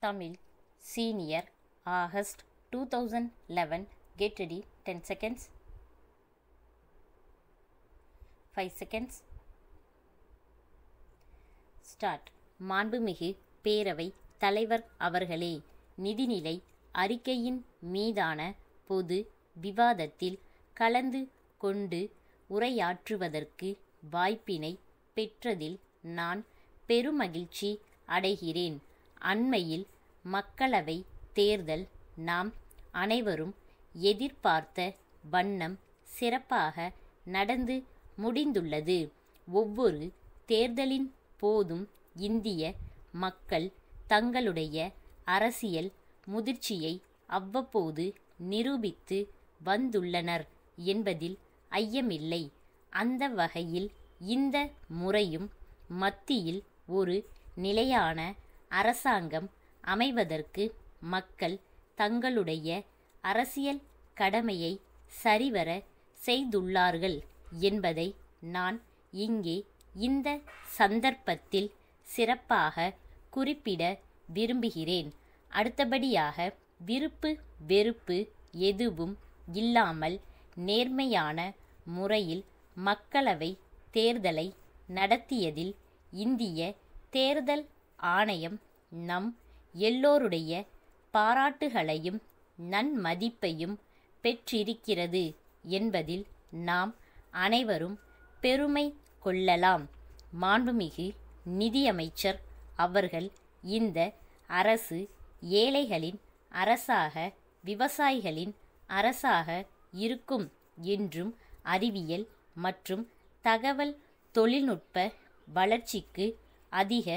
Tamil Senior August 2011. Get ready. 10 seconds. 5 seconds. Start. மாண்புமிகு பேரவை தலைவர் அவர்களே, நிதிநிலை அறிக்கையின் மீதான பொது விவாதத்தில் கலந்து கொண்டு உரையாற்றுவதற்கு வாய்ப்பினை பெற்றதில் நான் பெருமகிழ்ச்சி அடைகிறேன். அண்மையில் மக்களவை தேர்தல் நாம் அனைவரும் எதிர்பார்த்த வண்ணம் சிறப்பாக நடந்து முடிந்துள்ளது. ஒவ்வொரு தேர்தலின் போதும் இந்திய மக்கள் தங்களுடைய அரசியல் முதிர்ச்சியை அவ்வப்போது நிரூபித்து வந்துள்ளனர் என்பதில் ஐயமில்லை. அந்த வகையில் இந்த முறையும் மத்தியில் ஒரு நிலையான அரசாங்கம் அமைவதற்கு மக்கள் தங்களுடைய அரசியல் கடமையை சரிவர செய்துள்ளார்கள் என்பதை நான் இங்கே இந்த சந்தர்ப்பத்தில் சிறப்பாக குறிப்பிட விரும்புகிறேன். அடுத்தபடியாக, விருப்பு வெறுப்பு எதுவும் இல்லாமல் நேர்மையான முறையில் மக்களவை தேர்தலை நடத்தியதில் இந்திய தேர்தல் ஆணையம் நம் எல்லோருடைய பாராட்டுகளையும் நன்மதிப்பையும் பெற்றிருக்கிறது என்பதில் நாம் அனைவரும் பெருமை கொள்ளலாம். மாண்புமிகு நிதியமைச்சர் அவர்கள், இந்த அரசு ஏழைகளின் அரசாக, விவசாயிகளின் அரசாக இருக்கும் என்றும், அறிவியல் மற்றும் தகவல் தொழில்நுட்ப வளர்ச்சிக்கு அதிக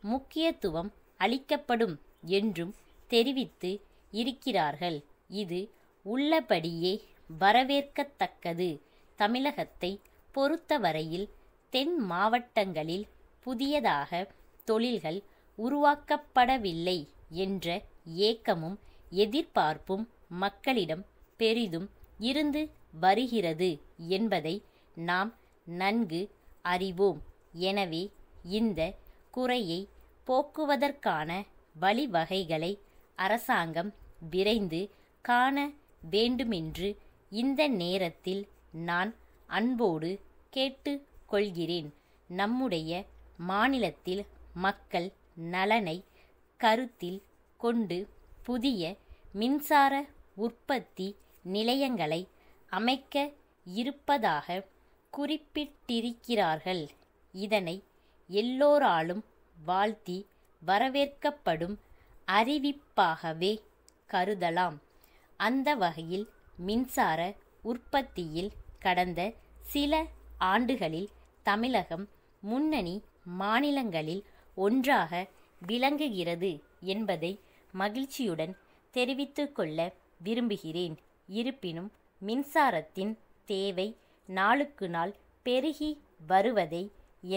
முக்கியத்துவம் அளிக்கப்படும் என்றும் தெரிவித்து இருக்கிறார்கள். இது உள்ளபடியே வரவேற்கத்தக்கது. தமிழகத்தை பொறுத்தவரையில் தென் மாவட்டங்களில் புதியதாக தொழில்கள் உருவாக்கப்படவில்லை என்ற ஏக்கமும் எதிர்பார்ப்பும் மக்களிடம் பெரிதும் இருந்து வருகிறது என்பதை நாம் நன்கு அறிவோம். எனவே இந்த குறையை போக்குவதற்கான வழிவகைகளை அரசாங்கம் விரைந்து காண வேண்டுமென்று இந்த நேரத்தில் நான் அன்போடு கேட்டு கொள்கிறேன். நம்முடைய மாநிலத்தில் மக்கள் நலனை கருத்தில் கொண்டு புதிய மின்சார உற்பத்தி நிலையங்களை அமைக்க இருப்பதாக குறிப்பிட்டிருக்கிறார்கள். இதனை எல்லோராலும் வாழ்த்தி வரவேற்கப்படும் அறிவிப்பாகவே கருதலாம். அந்த வகையில் மின்சார உற்பத்தியில் கடந்த சில ஆண்டுகளில் தமிழகம் முன்னணி மாநிலங்களில் ஒன்றாக விளங்குகிறது என்பதை மகிழ்ச்சியுடன் தெரிவித்துக்கொள்ள விரும்புகிறேன். இருப்பினும் மின்சாரத்தின் தேவை நாளுக்கு நாள் பெருகி வருவதை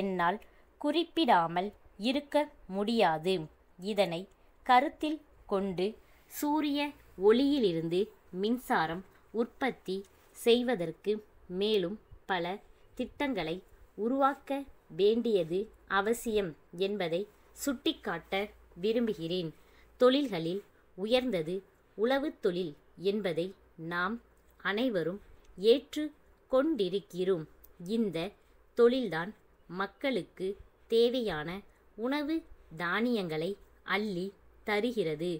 என்னால் குறிப்பிடாமல் இருக்க முடியாது. இதனை கருத்தில் கொண்டு சூரிய ஒளியிலிருந்து மின்சாரம் உற்பத்தி செய்வதற்கு மேலும் பல திட்டங்களை உருவாக்க வேண்டியது அவசியம் என்பதை சுட்டிக்காட்ட விரும்புகிறேன். தொழில்களில் உயர்ந்தது உழவுத் தொழில் என்பதை நாம் அனைவரும் ஏற்று கொண்டிருக்கிறோம். இந்த தொழில்தான் மக்களுக்கு தேவையான உணவு தானியங்களை அள்ளி தருகிறது.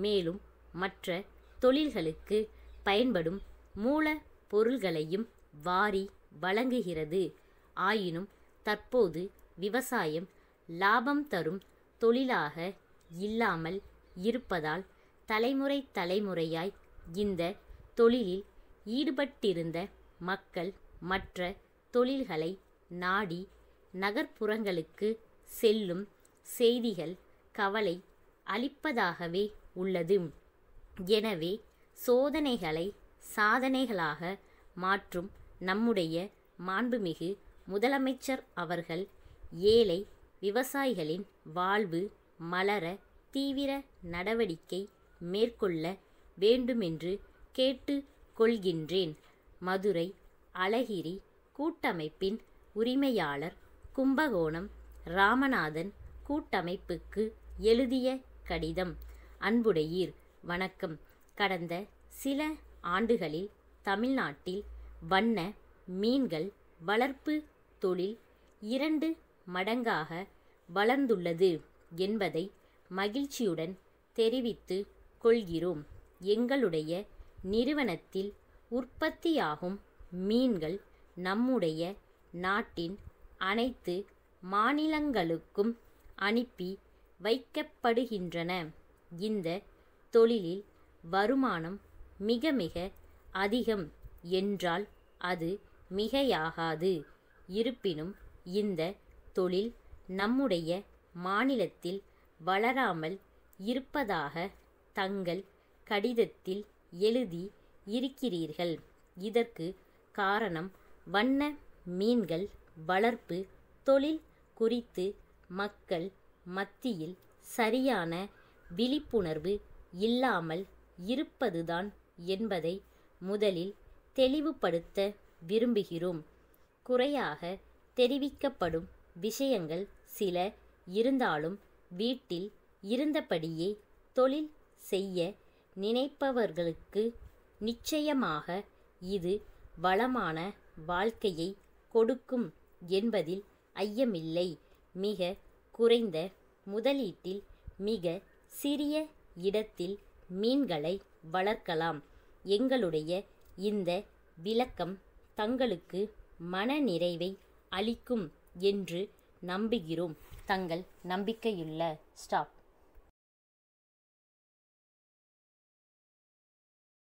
மேலும் மற்ற தொழில்களுக்கு பயன்படும் மூல பொருள்களையும் வாரி வழங்குகிறது. ஆயினும் தற்போது விவசாயம் லாபம் தரும் தொழிலாக இல்லாமல் இருப்பதால் தலைமுறையாய் இந்த தொழிலில் ஈடுபட்டிருந்த மக்கள் மற்ற தொழில்களை நாடி நகர்ப்புறங்களுக்கு செல்லும் செய்திகள் கவலை அளிப்பதாகவே உள்ளது. எனவே சோதனைகளை சாதனைகளாக மாற்றும் நம்முடைய மாண்புமிகு முதலமைச்சர் அவர்கள் ஏழை விவசாயிகளின் வாழ்வு மலர தீவிர நடவடிக்கை மேற்கொள்ள வேண்டுமென்று கேட்டு கொள்கின்றேன். மதுரை அழகிரி கூட்டமைப்பின் உரிமையாளர், கும்பகோணம் ராமநாதன் கூட்டமைப்புக்கு எழுதிய கடிதம். அன்புடையீர். வணக்கம். கடந்த சில ஆண்டுகளில் தமிழ்நாட்டில் வண்ண மீன்கள் வளர்ப்பு தொழில் 2 மடங்காக வளர்ந்துள்ளது என்பதை மகிழ்ச்சியுடன் தெரிவித்து கொள்கிறோம். எங்களுடைய நிறுவனத்தில் உற்பத்தியாகும் மீன்கள் நம்முடைய நாட்டின் அனைத்து மாநிலங்களுக்கும் அனுப்பி வைக்கப்படுகின்றன. இந்த தொழிலில் வருமானம் மிக மிக அதிகம் என்றால் அது மிகையாகாது. இருப்பினும் இந்த தொழில் நம்முடைய மாநிலத்தில் வளராமல் இருப்பதாக தங்கள் கடிதத்தில் எழுதி இருக்கிறீர்கள். இதற்கு காரணம் வண்ண மீன்கள் வளர்ப்பு தொழில் குறித்து மக்கள் மத்தியில் சரியான விழிப்புணர்வு இல்லாமல் இருப்பதுதான் என்பதை முதலில் தெளிவுபடுத்த விரும்புகிறோம். குறையாக தெரிவிக்கப்படும் விஷயங்கள் சில இருந்தாலும் வீட்டில் இருந்தபடியே தொழில் செய்ய நினைப்பவர்களுக்கு நிச்சயமாக இது வளமான வாழ்க்கையை கொடுக்கும் என்பதில் ஐயமில்லை. மிக குறைந்த முதலீட்டில் மிக சிறிய இடத்தில் மீன்களை வளர்க்கலாம். எங்களுடைய இந்த விளக்கம் தங்களுக்கு மனநிறைவை அளிக்கும் என்று நம்புகிறோம். தங்கள் நம்பிக்கையுள்ள ஸ்டாப்.